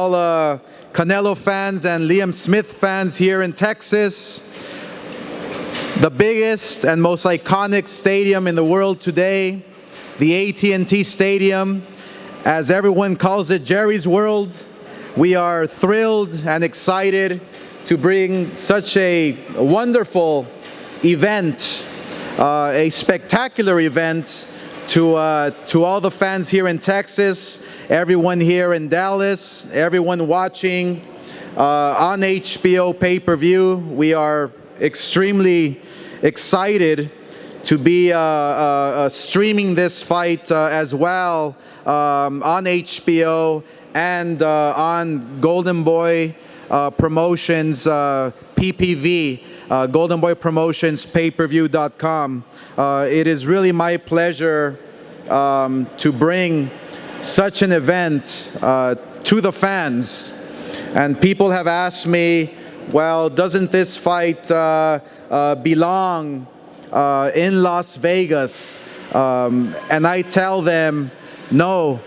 All Canelo fans and Liam Smith fans here in Texas. The biggest and most iconic stadium in the world today, the AT&T Stadium, as everyone calls it, Jerry's World. We are thrilled and excited to bring such a wonderful event, a spectacular event to all the fans here in Texas, everyone here in Dallas, everyone watching on HBO pay-per-view. We are extremely excited to be streaming this fight as well on HBO and on Golden Boy Promotions PPV, Golden Boy Promotions pay-per-view.com. It is really my pleasure to bring such an event to the fans. And people have asked me, well, doesn't this fight belong in Las Vegas? And I tell them, no,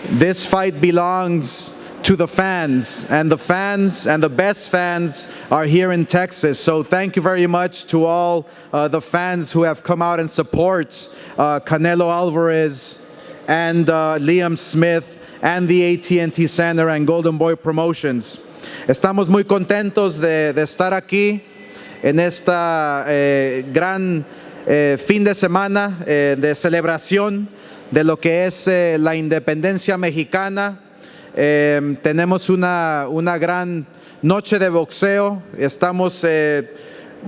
this fight belongs to the fans, and the best fans are here in Texas. So thank you very much to all the fans who have come out and support Canelo Alvarez and Liam Smith and the AT&T Center and Golden Boy Promotions. Estamos muy contentos de estar aquí en esta gran fin de semana de celebración de lo que es la independencia mexicana. Tenemos una gran noche de boxeo. Estamos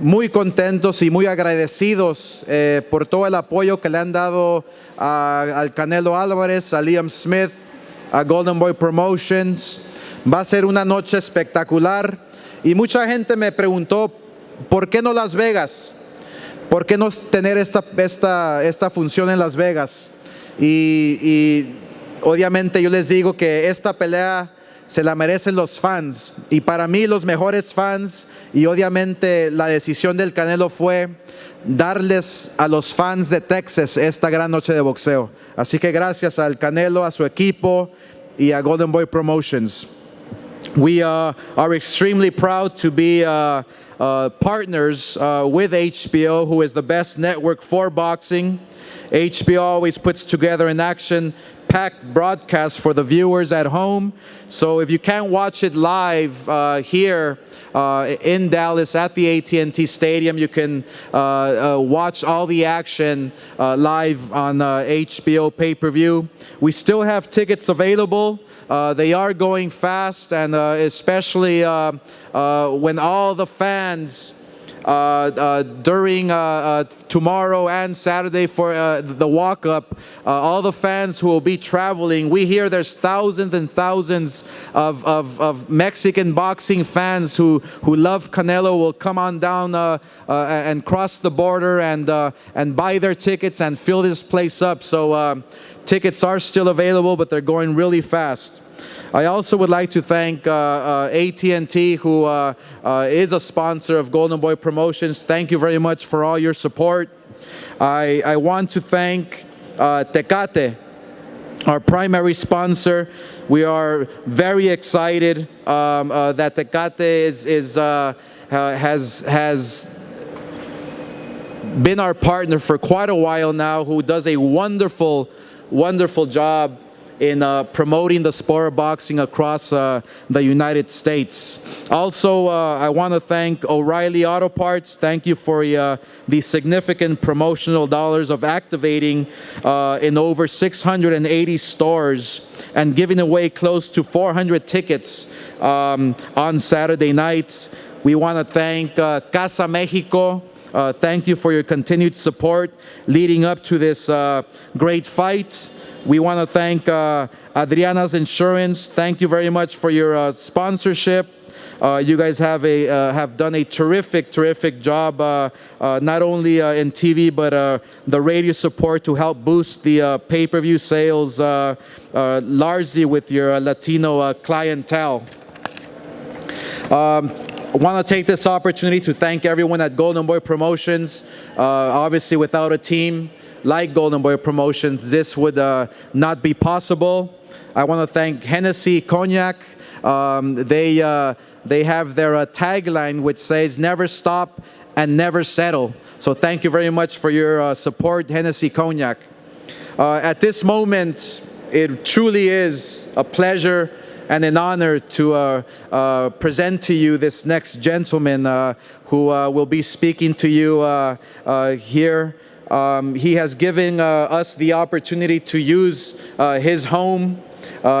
muy contentos y muy agradecidos por todo el apoyo que le han dado al Canelo Álvarez, a Liam Smith, a Golden Boy Promotions. Va a ser una noche espectacular y mucha gente me preguntó, ¿por qué no Las Vegas? ¿Por qué no tener esta función en Las Vegas? Y obviamente yo les digo que esta pelea se la merecen los fans, y para mí los mejores fans, y obviamente la decisión del Canelo fue darles a los fans de Texas esta gran noche de boxeo. Así que gracias al Canelo, a su equipo y a Golden Boy Promotions. We are extremely proud to be partners with HBO, who is the best network for boxing. HBO always puts together an action-packed broadcast for the viewers at home. So if you can't watch it live here in Dallas at the AT&T Stadium, you can watch all the action live on HBO pay-per-view. We still have tickets available. They are going fast, and especially when all the fans during tomorrow and Saturday for the walk-up, all the fans who will be traveling. We hear there's thousands and thousands of Mexican boxing fans who love Canelo will come on down and cross the border and buy their tickets and fill this place up. So tickets are still available, but they're going really fast. I also would like to thank AT&T, who is a sponsor of Golden Boy Promotions. Thank you very much for all your support. I want to thank Tecate, our primary sponsor. We are very excited that Tecate has been our partner for quite a while now, who does a wonderful job in promoting the sport of boxing across the United States. Also, I want to thank O'Reilly Auto Parts. Thank you for the significant promotional dollars of activating in over 680 stores and giving away close to 400 tickets on Saturday night. We want to thank Casa Mexico. Thank you for your continued support leading up to this great fight. We want to thank Adriana's Insurance. Thank you very much for your sponsorship. You guys have done a terrific job, not only in TV, but the radio support to help boost the pay-per-view sales, largely with your Latino clientele. I want to take this opportunity to thank everyone at Golden Boy Promotions. Obviously, without a team like Golden Boy Promotions, this would not be possible. I want to thank Hennessy Cognac. They have their tagline, which says, "Never stop and never settle." So thank you very much for your support, Hennessy Cognac. At this moment, it truly is a pleasure and an honor to present to you this next gentleman who will be speaking to you here. He has given us the opportunity to use his home.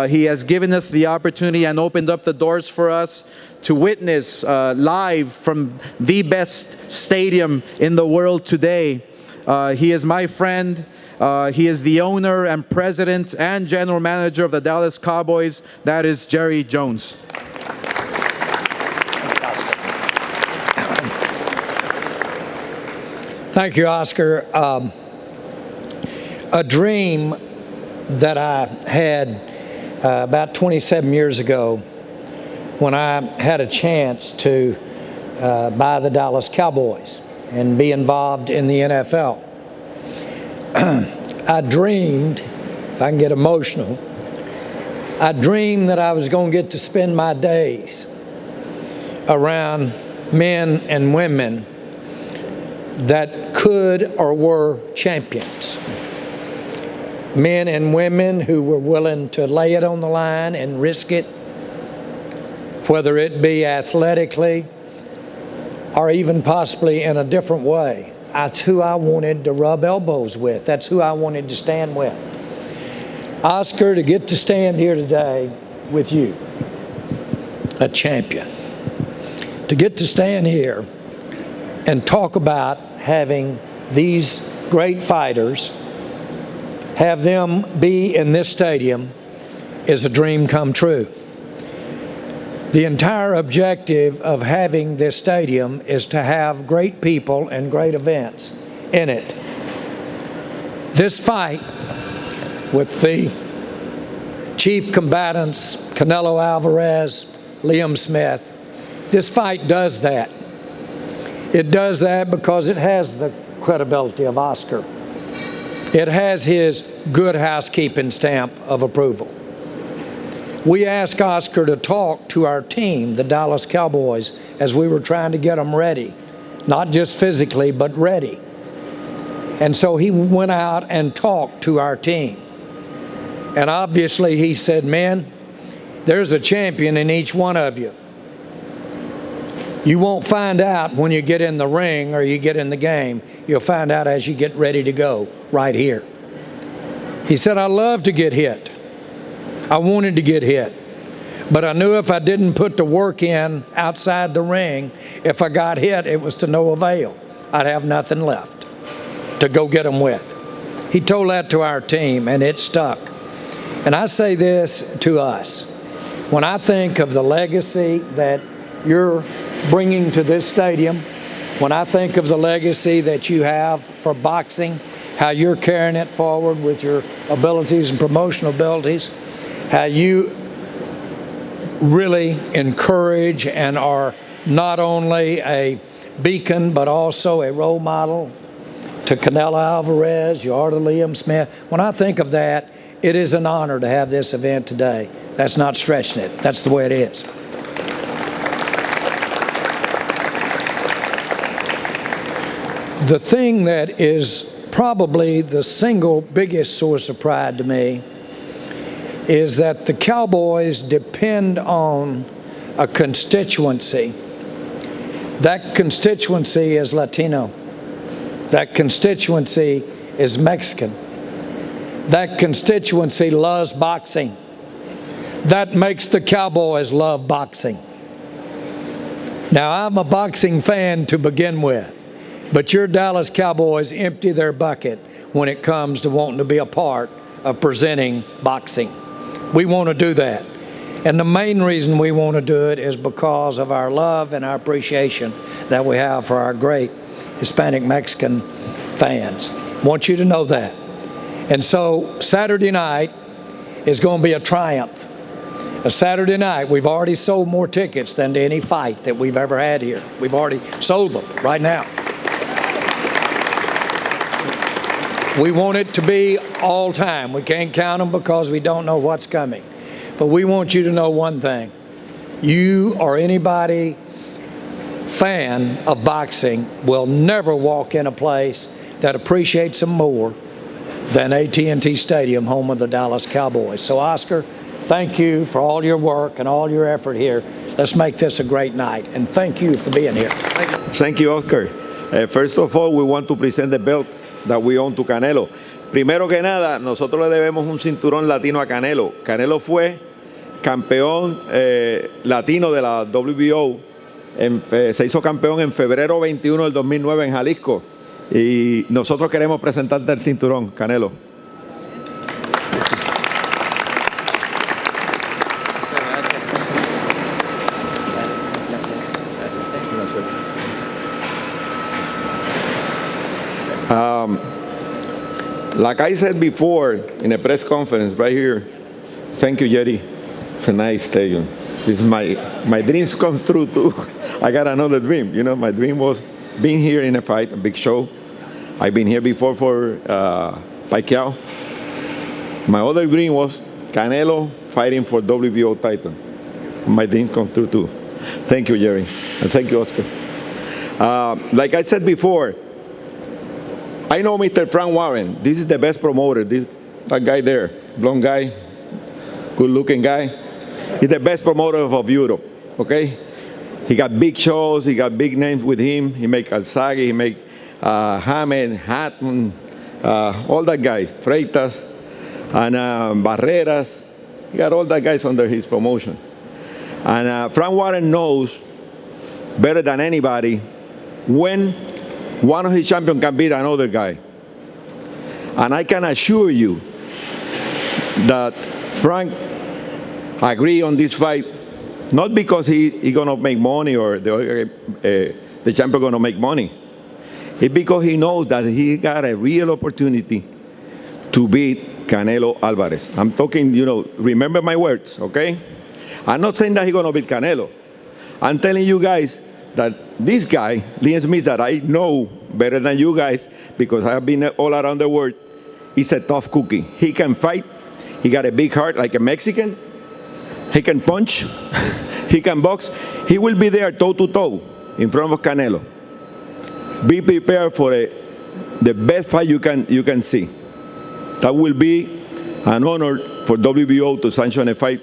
He has given us the opportunity and opened up the doors for us to witness live from the best stadium in the world today. He is my friend. He is the owner and president and general manager of the Dallas Cowboys. That is Jerry Jones. Thank you, Oscar. A dream that I had about 27 years ago when I had a chance to buy the Dallas Cowboys and be involved in the NFL. I dreamed, if I can get emotional, I dreamed that I was going to get to spend my days around men and women that could or were champions. Men and women who were willing to lay it on the line and risk it, whether it be athletically or even possibly in a different way. That's who I wanted to rub elbows with. That's who I wanted to stand with. Oscar, to get to stand here today with you, a champion, to get to stand here and talk about having these great fighters, have them be in this stadium, is a dream come true. The entire objective of having this stadium is to have great people and great events in it. This fight with the chief combatants, Canelo Alvarez, Liam Smith, this fight does that. It does that because it has the credibility of Oscar. It has his good housekeeping stamp of approval. We asked Oscar to talk to our team, the Dallas Cowboys, as we were trying to get them ready, not just physically, but ready. And so he went out and talked to our team. And obviously he said, "Men, there's a champion in each one of you. You won't find out when you get in the ring or you get in the game. You'll find out as you get ready to go right here." He said, "I love to get hit. I wanted to get hit. But I knew if I didn't put the work in outside the ring, if I got hit, it was to no avail. I'd have nothing left to go get them with." He told that to our team, and it stuck. And I say this to us. When I think of the legacy that you're bringing to this stadium, when I think of the legacy that you have for boxing, how you're carrying it forward with your abilities and promotional abilities, how you really encourage and are not only a beacon but also a role model to Canelo Alvarez, you are to Liam Smith. When I think of that, it is an honor to have this event today. That's not stretching it. That's the way it is. The thing that is probably the single biggest source of pride to me is that the Cowboys depend on a constituency. That constituency is Latino. That constituency is Mexican. That constituency loves boxing. That makes the Cowboys love boxing. Now, I'm a boxing fan to begin with, but your Dallas Cowboys empty their bucket when it comes to wanting to be a part of presenting boxing. We want to do that. And the main reason we want to do it is because of our love and our appreciation that we have for our great Hispanic Mexican fans. I want you to know that. And so Saturday night is going to be a triumph. A Saturday night, we've already sold more tickets than to any fight that we've ever had here. We've already sold them right now. We want it to be all time. We can't count them because we don't know what's coming. But we want you to know one thing. You or anybody fan of boxing will never walk in a place that appreciates them more than AT&T Stadium, home of the Dallas Cowboys. So, Oscar, thank you for all your work and all your effort here. Let's make this a great night. And thank you for being here. Thank you, Oscar. First of all, we want to present the belt that we own to Canelo. Primero que nada, nosotros le debemos un cinturón latino a Canelo. Canelo fue campeón latino de la WBO. Se hizo campeón en febrero 21 del 2009 en Jalisco. Y nosotros queremos presentarte el cinturón, Canelo. Like I said before in a press conference right here, thank you, Eddy. It's a nice stadium. This is my dreams come true too. I got another dream. You know, my dream was being here in a fight, a big show. I've been here before for Pacquiao. My other dream was Canelo fighting for WBO title. My dream come true too. Thank you, Jerry, and thank you, Oscar. Like I said before, I know Mr. Frank Warren. This is the best promoter. That guy there, blonde guy, good-looking guy. He's the best promoter of Europe, okay? He got big shows. He got big names with him. He make Alzagi. He make Hammond, Hatton, all that guys, Freitas, and Barreras. He got all that guys under his promotion. And Frank Warren knows better than anybody when one of his champions can beat another guy. And I can assure you that Frank agreed on this fight, not because he gonna make money or the champion gonna make money. It's because he knows that he got a real opportunity to beat Canelo Alvarez. I'm talking, you know, remember my words, okay? I'm not saying that he's gonna beat Canelo. I'm telling you guys that this guy, Liam Smith, that I know better than you guys because I have been all around the world, is a tough cookie. He can fight. He got a big heart like a Mexican. He can punch. He can box. He will be there toe-to-toe in front of Canelo. Be prepared for the best fight you can see. That will be an honor for WBO to sanction a fight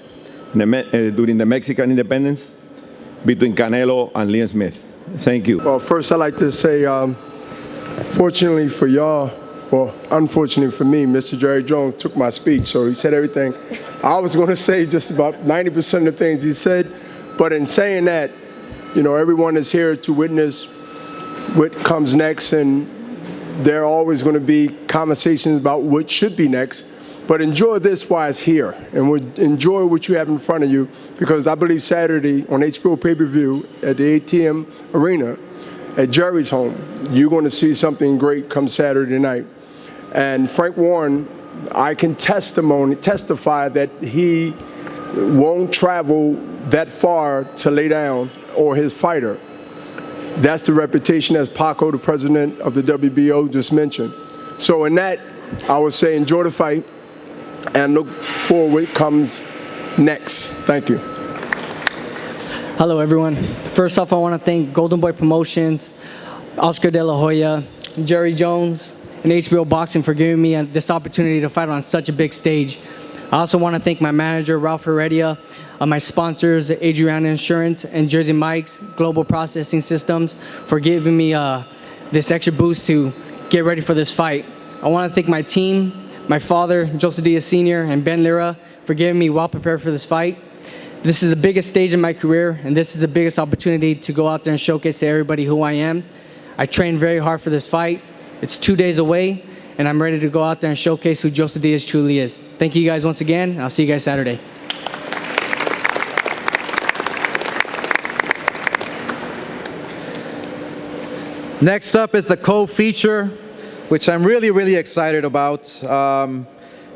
during the Mexican independence between Canelo and Liam Smith. Thank you. Well, first I'd like to say, fortunately for y'all, well, unfortunately for me, Mr. Jerry Jones took my speech, so he said everything. I was going to say just about 90% of the things he said, but in saying that, you know, everyone is here to witness what comes next, and there are always going to be conversations about what should be next. But enjoy this while it's here, and enjoy what you have in front of you, because I believe Saturday on HBO pay-per-view at the ATM Arena at Jerry's home, you're going to see something great come Saturday night. And Frank Warren, I can testify that he won't travel that far to lay down, or his fighter. That's the reputation, as Paco, the president of the WBO, just mentioned. So in that, I would say enjoy the fight and look for what comes next. Thank you. Hello, everyone. First off, I want to thank Golden Boy Promotions, Oscar De La Hoya, Jerry Jones, and HBO Boxing for giving me this opportunity to fight on such a big stage. I also want to thank my manager, Ralph Heredia, my sponsors, Adriana Insurance and Jersey Mike's Global Processing Systems, for giving me this extra boost to get ready for this fight. I want to thank my team, my father, Joseph Diaz Sr., and Ben Lira, for getting me well prepared for this fight. This is the biggest stage in my career, and this is the biggest opportunity to go out there and showcase to everybody who I am. I trained very hard for this fight. It's 2 days away, and I'm ready to go out there and showcase who Joseph Diaz truly is. Thank you guys once again, and I'll see you guys Saturday. Next up is the co-feature, which I'm really excited about.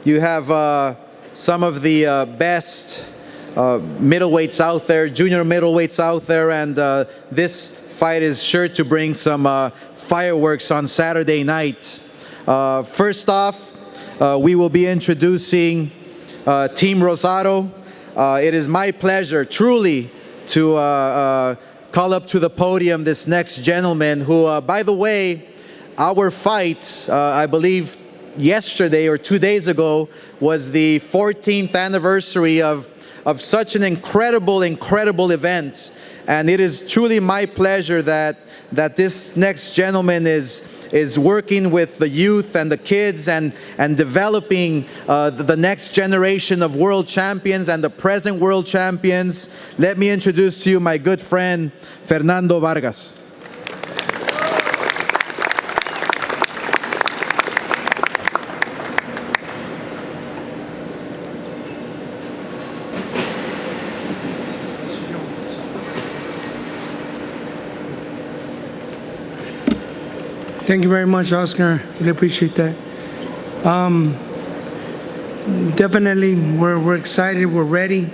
You have some of the best middleweights out there, junior middleweights out there, and this fight is sure to bring some fireworks on Saturday night. First off, we will be introducing Team Rosado. It is my pleasure, truly, to call up to the podium this next gentleman who, by the way, our fight, I believe yesterday or 2 days ago, was the 14th anniversary of such an incredible event. And it is truly my pleasure that this next gentleman is working with the youth and the kids and developing the next generation of world champions and the present world champions. Let me introduce to you my good friend, Fernando Vargas. Thank you very much, Oscar. Really appreciate that. Definitely, we're excited. We're ready.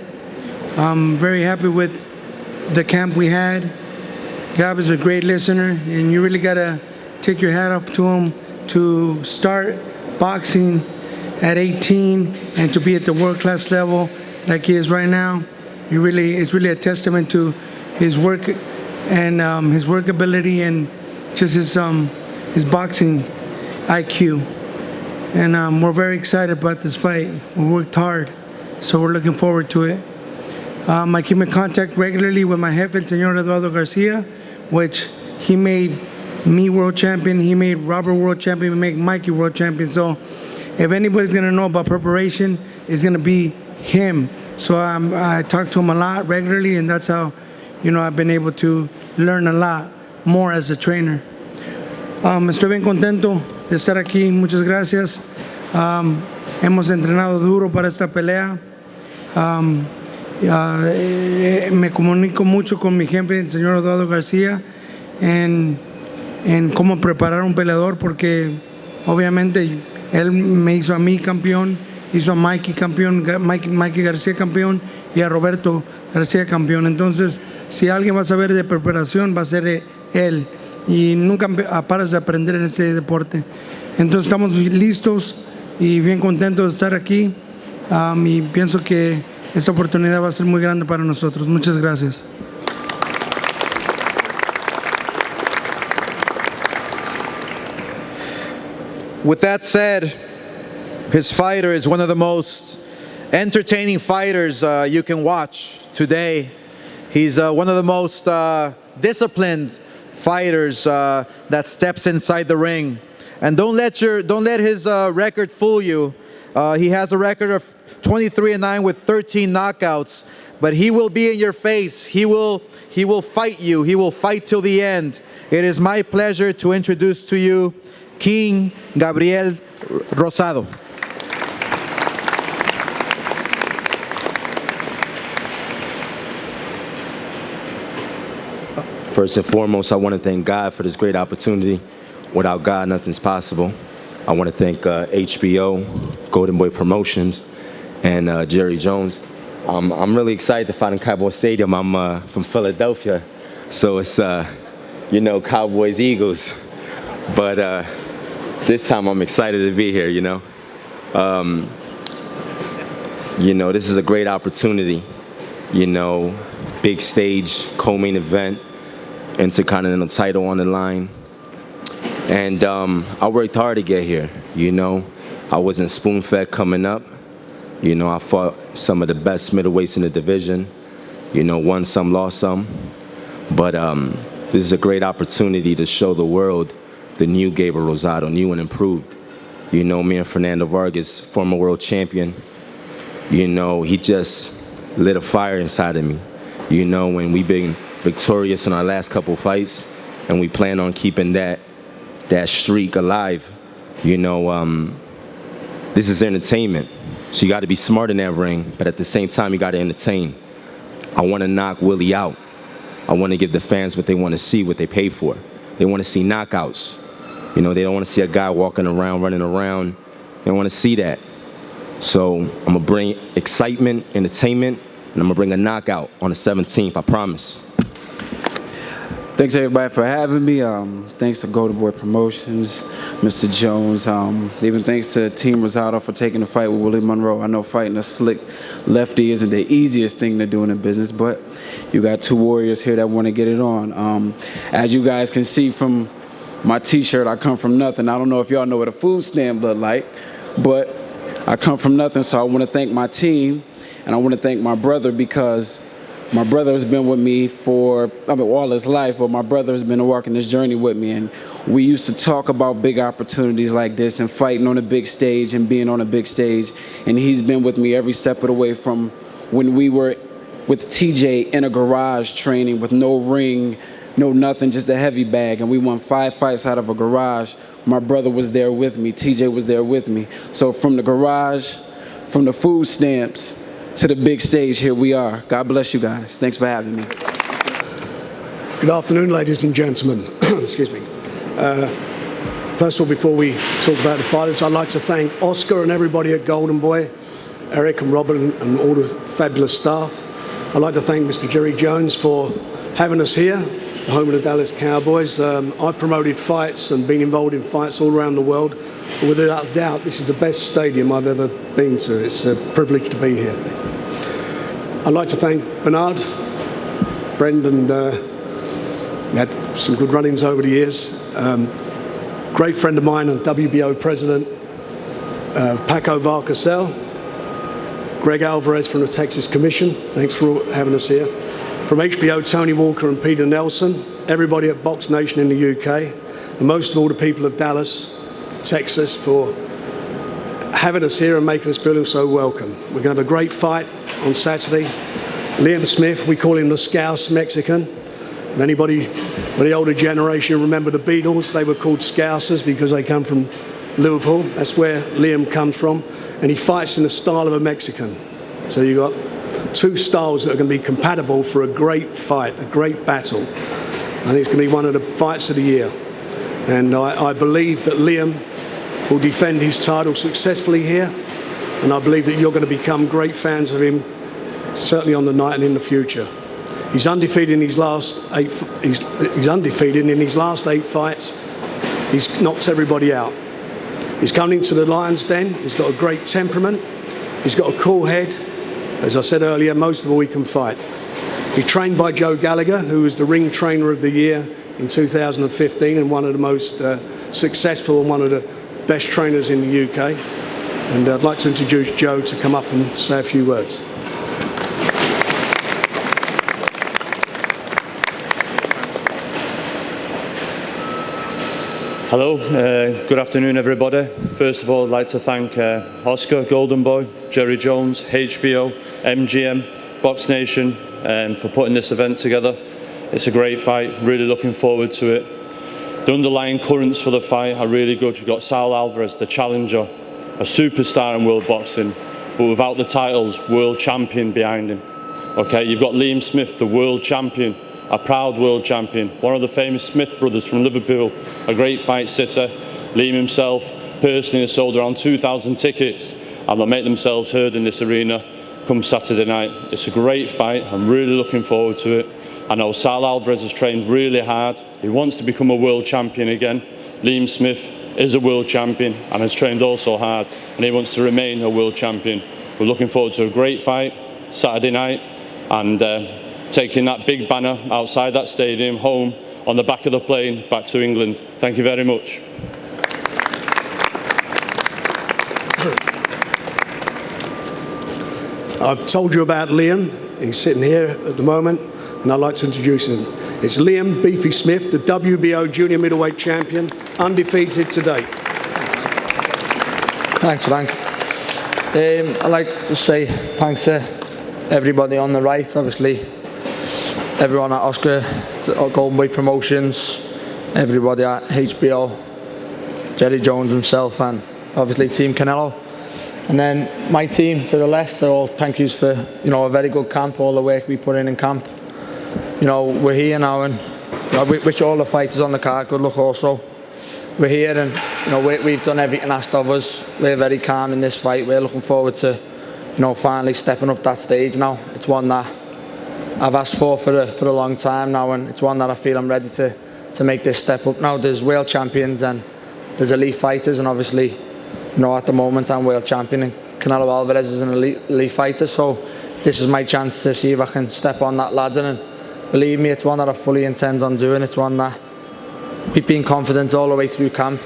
I'm very happy with the camp we had. Gab is a great listener, and you really gotta take your hat off to him to start boxing at 18 and to be at the world-class level like he is right now. It's really a testament to his work and his work ability and just his boxing IQ. And we're very excited about this fight. We worked hard, so we're looking forward to it. I keep in contact regularly with my jefe, Señor Eduardo Garcia, which he made me world champion, he made Robert world champion, he made Mikey world champion. So if anybody's gonna know about preparation, it's gonna be him. So I talk to him a lot regularly, and that's how, I've been able to learn a lot more as a trainer. Estoy bien contento de estar aquí, muchas gracias. Hemos entrenado duro para esta pelea. Me comunico mucho con mi jefe, el señor Eduardo García, en cómo preparar un peleador, porque obviamente él me hizo a mí campeón, hizo a Mikey campeón, Mikey García campeón y a Roberto García campeón. Entonces, si alguien va a saber de preparación, va a ser él. Y nunca paras de aprender en este deporte. Entonces estamos listos y bien contentos de estar aquí. Y pienso que esta oportunidad va a ser muy grande para nosotros. Muchas gracias. With that said, his fighter is one of the most entertaining fighters you can watch today. He's one of the most disciplined fighters that steps inside the ring. And don't let his record fool you. He has a record of 23-9 with 13 knockouts, but he will be in your face. He will fight you. He will fight till the end. It is my pleasure to introduce to you King Gabriel Rosado. First and foremost, I want to thank God for this great opportunity. Without God, nothing's possible. I want to thank HBO, Golden Boy Promotions, and Jerry Jones. I'm really excited to fight in Cowboy Stadium. I'm from Philadelphia, so it's, Cowboys, Eagles. But this time I'm excited to be here, This is a great opportunity, big stage, co-main event, Intercontinental title on the line. And I worked hard to get here, I wasn't spoon-fed coming up. I fought some of the best middleweights in the division. Won some, lost some. But this is a great opportunity to show the world the new Gabriel Rosado, new and improved. Me and Fernando Vargas, former world champion, he just lit a fire inside of me. When we've been victorious in our last couple fights, and we plan on keeping that streak alive. This is entertainment, so you got to be smart in that ring, but at the same time, you got to entertain. I want to knock Willie out. I want to give the fans what they want to see, what they pay for. They want to see knockouts. They don't want to see a guy walking around, running around. They want to see that. So I'm going to bring excitement, entertainment, and I'm going to bring a knockout on the 17th, I promise. Thanks everybody for having me. Thanks to Golden Boy Promotions, Mr. Jones. Even thanks to Team Rosado for taking the fight with Willie Monroe. I know fighting a slick lefty isn't the easiest thing to do in the business, but you got two warriors here that want to get it on. As you guys can see from my T-shirt, I come from nothing. I don't know if y'all know what a food stamp look like, but I come from nothing. So I want to thank my team, and I want to thank my brother, because my brother has been with me for, all his life, but my brother has been walking this journey with me. And we used to talk about big opportunities like this and fighting on a big stage and being on a big stage. And he's been with me every step of the way, from when we were with TJ in a garage training with no ring, no nothing, just a heavy bag. And we won 5 fights out of a garage. My brother was there with me. TJ was there with me. So from the garage, from the food stamps, to the big stage, here we are. God bless you guys. Thanks for having me. Good afternoon, ladies and gentlemen. Excuse me. First of all, before we talk about the fighters, I'd like to thank Oscar and everybody at Golden Boy, Eric and Robin and all the fabulous staff. I'd like to thank Mr. Jerry Jones for having us here, the home of the Dallas Cowboys. I've promoted fights and been involved in fights all around the world. And without a doubt, this is the best stadium I've ever been to. It's a privilege to be here. I'd like to thank Bernard, friend, and we had some good run-ins over the years. Great friend of mine and WBO president, Paco Valcarcel, Greg Alvarez from the Texas Commission. Thanks for having us here. From HBO, Tony Walker and Peter Nelson, everybody at Box Nation in the UK, and most of all the people of Dallas, Texas, for having us here and making us feel so welcome. We're going to have a great fight on Saturday. Liam Smith, we call him the Scouse Mexican. If anybody with the older generation remember the Beatles, they were called Scousers because they come from Liverpool. That's where Liam comes from. And he fights in the style of a Mexican. So you've got two styles that are going to be compatible for a great fight, a great battle. I think it's going to be one of the fights of the year. And I believe that Liam will defend his title successfully here, and I believe that you're going to become great fans of him, certainly on the night and in the future. He's undefeated in his last 8. He's undefeated in his last 8 fights. He's knocked everybody out. He's coming into the Lion's Den. He's got a great temperament. He's got a cool head. As I said earlier, most of all, he can fight. He's trained by Joe Gallagher, who was the ring trainer of the year in 2015 and one of the most successful and one of the best trainers in the UK. And I'd like to introduce Joe to come up and say a few words. Hello, good afternoon everybody. First of all, I'd like to thank Oscar, Golden Boy, Jerry Jones, HBO, MGM, Box Nation for putting this event together. It's a great fight, really looking forward to it. The underlying currents for the fight are really good. You've got Canelo Alvarez, the challenger, a superstar in world boxing, but without the titles, world champion behind him. Okay, you've got Liam Smith, the world champion, a proud world champion, one of the famous Smith brothers from Liverpool, a great fight sitter. Liam himself personally has sold around 2,000 tickets, and they'll make themselves heard in this arena come Saturday night. It's a great fight. I'm really looking forward to it. I know Canelo Alvarez has trained really hard. He wants to become a world champion again. Liam Smith is a world champion and has trained also hard, and he wants to remain a world champion. We're looking forward to a great fight Saturday night, and taking that big banner outside that stadium home on the back of the plane back to England. Thank you very much. I've told you about Liam. He's sitting here at the moment, and I'd like to introduce him. It's Liam Beefy Smith, the WBO junior middleweight champion, undefeated to date. Thanks, Frank. I'd like to say thanks to everybody on the right, obviously everyone at Oscar, Golden Boy Promotions, everybody at HBO, Jerry Jones himself, and obviously Team Canelo. And then my team to the left, all thank yous for a very good camp, all the work we put in camp. We're here now, and we wish all the fighters on the card good luck also. We're here, and we've done everything asked of us. We're very calm in this fight. We're looking forward to finally stepping up that stage now. It's one that I've asked for a long time now, and it's one that I feel I'm ready to make this step up now. There's world champions and there's elite fighters, and obviously, at the moment I'm world champion and Canelo Alvarez is an elite fighter, so this is my chance to see if I can step on that ladder, and believe me, it's one that I fully intend on doing. It's one that we've been confident all the way through camp.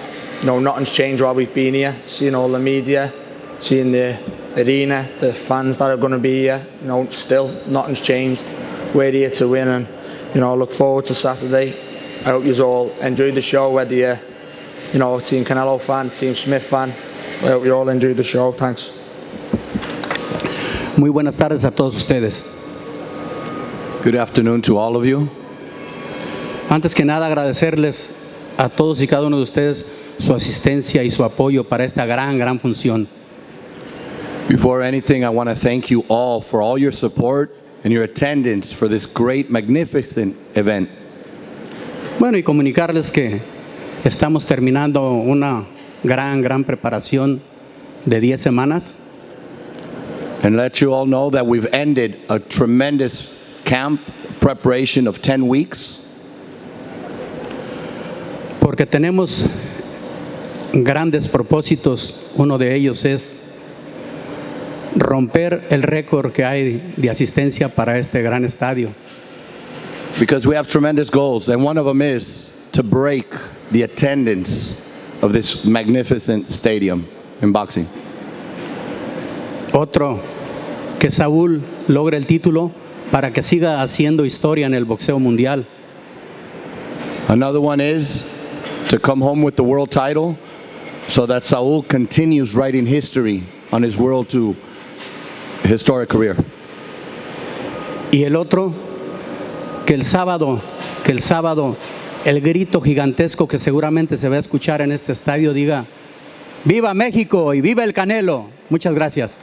Nothing's changed while we've been here, seeing all the media, seeing the arena, the fans that are going to be here, still nothing's changed. We're here to win, and I look forward to Saturday. I hope you all enjoyed the show, whether you're Team Canelo fan, Team Smith fan. I hope you all enjoyed the show. Thanks. Muy buenas tardes a todos ustedes. Good afternoon to all of you. Antes que nada, agradecerles a todos y cada uno de ustedes su asistencia y su apoyo para esta gran función. Before anything, I want to thank you all for all your support and your attendance for this great, magnificent event. Bueno, y comunicarles que estamos terminando una gran preparación de 10 semanas. And let you all know that we've ended a tremendous camp preparation of 10 weeks. Porque tenemos grandes propósitos. Uno de ellos es romper el récord que hay de asistencia para este gran estadio. Because we have tremendous goals, and one of them is to break the attendance of this magnificent stadium in boxing. Otro, que Saúl logre el título para que siga haciendo historia en el boxeo mundial. Another one is to come home with the world title so that Saúl continues writing history on his world to historic career. Y el otro, que el sábado, el grito gigantesco que seguramente se va a escuchar en este estadio diga, ¡Viva México y viva el Canelo! Muchas gracias.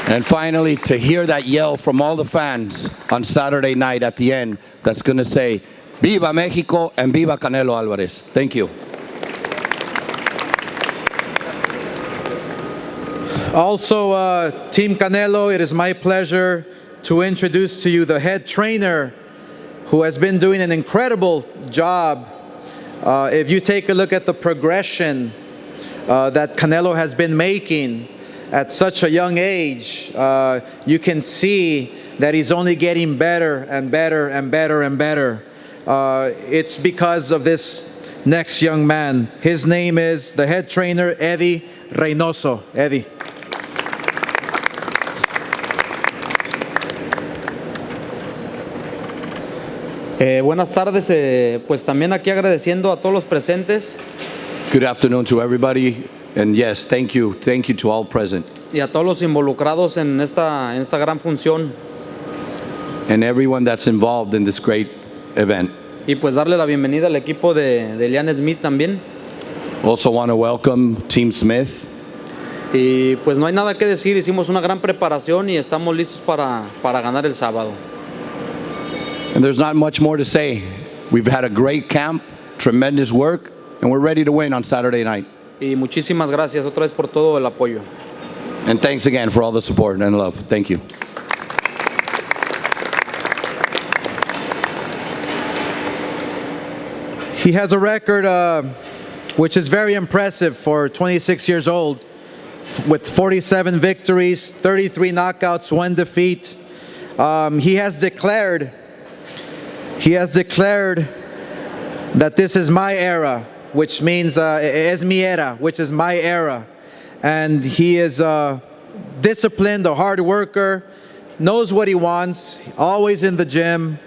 And finally, to hear that yell from all the fans on Saturday night at the end, that's going to say, Viva Mexico and Viva Canelo Alvarez. Thank you. Also, Team Canelo, it is my pleasure to introduce to you the head trainer who has been doing an incredible job. If you take a look at the progression that Canelo has been making at such a young age, you can see that he's only getting better and better and better and better. It's because of this next young man. His name is the head trainer, Eddy Reynoso. Eddy. Buenas tardes, pues también aquí agradeciendo a todos los presentes. Good afternoon to everybody, and yes, thank you to all present. Y a todos los involucrados en esta gran función. And everyone that's involved in this great event. Y pues darle la bienvenida al equipo de Liam Smith también. Also want to welcome Team Smith. Y pues no hay nada que decir, hicimos una gran preparación y estamos listos para ganar el sábado. And there's not much more to say. We've had a great camp, tremendous work, and we're ready to win on Saturday night. Y muchísimas gracias otra vez por todo el apoyo. And thanks again for all the support and love. Thank you. He has a record which is very impressive for 26 years old, with 47 victories, 33 knockouts, 1 defeat. He has declared that this is my era, which means es mi era, which is my era. And he is disciplined, a hard worker, knows what he wants, always in the gym.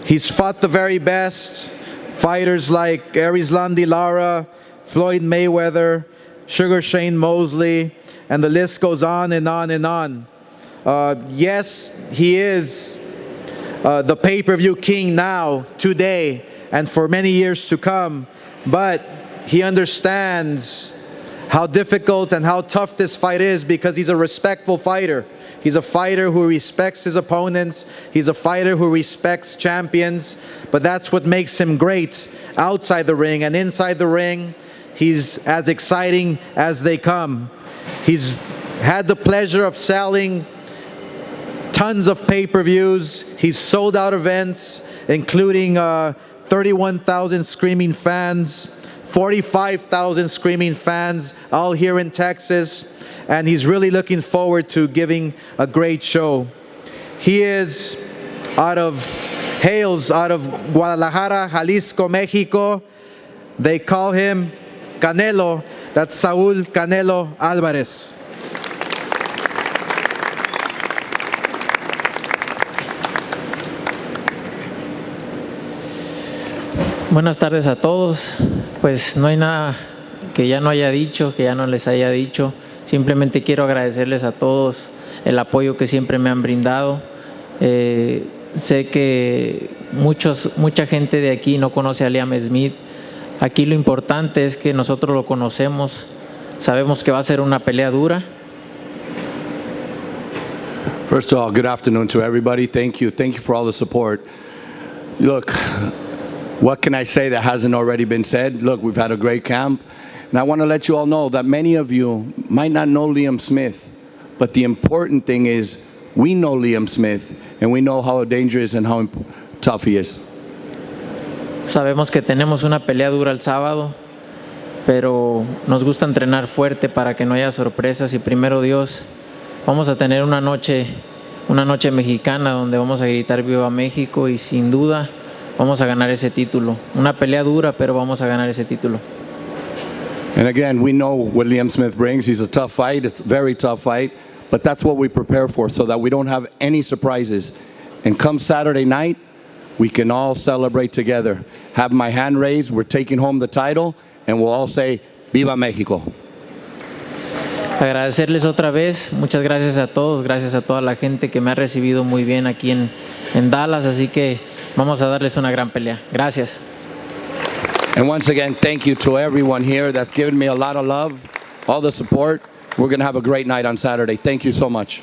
He's fought the very best. Fighters like Erislandy Lara, Floyd Mayweather, Sugar Shane Mosley, and the list goes on and on and on. Yes, he is the pay-per-view king now, today, and for many years to come, but he understands how difficult and how tough this fight is because he's a respectful fighter. He's a fighter who respects his opponents. He's a fighter who respects champions. But that's what makes him great outside the ring. And inside the ring, he's as exciting as they come. He's had the pleasure of selling tons of pay-per-views. He's sold out events, including 31,000 screaming fans, 45,000 screaming fans, all here in Texas. And he's really looking forward to giving a great show. He hails out of Guadalajara, Jalisco, Mexico. They call him Canelo. That's Saul Canelo Alvarez. Buenas tardes a todos. Pues no hay nada que ya no haya dicho, que ya no les haya dicho. Simplemente quiero agradecerles a todos el apoyo que siempre me han brindado. Sé que mucha gente de aquí no conoce a Liam Smith. Aquí lo importante es que nosotros lo conocemos. Sabemos que va a ser una pelea dura. First of all, good afternoon to everybody. Thank you. Thank you for all the support. Look, what can I say that hasn't already been said? Look, we've had a great camp. And I want to let you all know that many of you might not know Liam Smith. But the important thing is we know Liam Smith. And we know how dangerous and how tough he is. Sabemos que tenemos una pelea dura el sábado, pero nos gusta entrenar fuerte para que no haya sorpresas y primero Dios, vamos a tener una noche mexicana donde vamos a gritar Viva México y sin duda vamos a ganar ese título. Una pelea dura, pero vamos a ganar ese título. And again, we know what Liam Smith brings. He's a tough fight. It's a very tough fight. But that's what we prepare for so that we don't have any surprises. And come Saturday night, we can all celebrate together. Have my hand raised. We're taking home the title. And we'll all say, Viva México. Agradecerles otra vez. Muchas gracias a todos. Gracias a toda la gente que me ha recibido muy bien aquí en Dallas. Así que vamos a darles una gran pelea. Gracias. And once again, thank you to everyone here that's given me a lot of love, all the support. We're going to have a great night on Saturday. Thank you so much.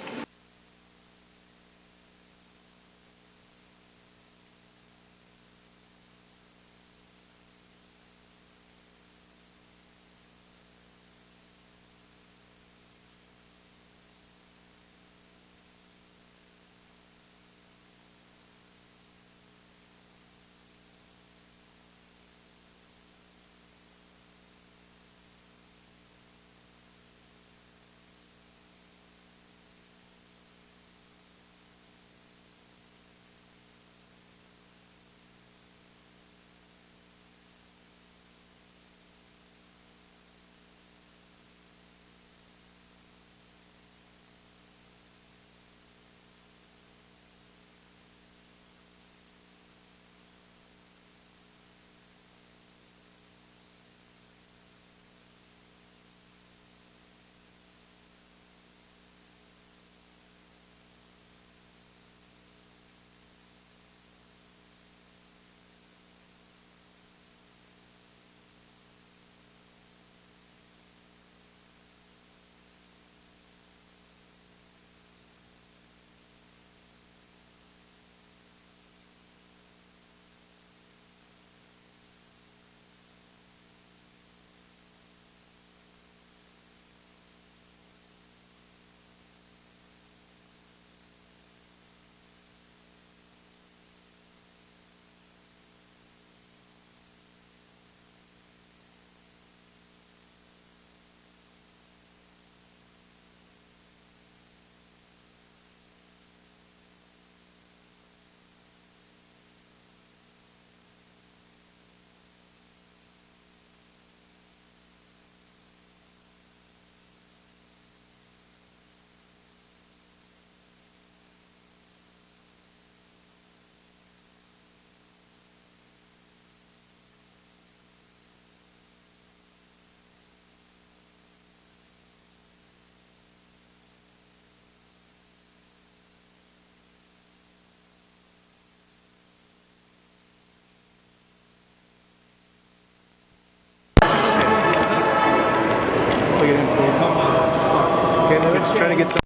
Trying to get some.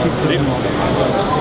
Good evening.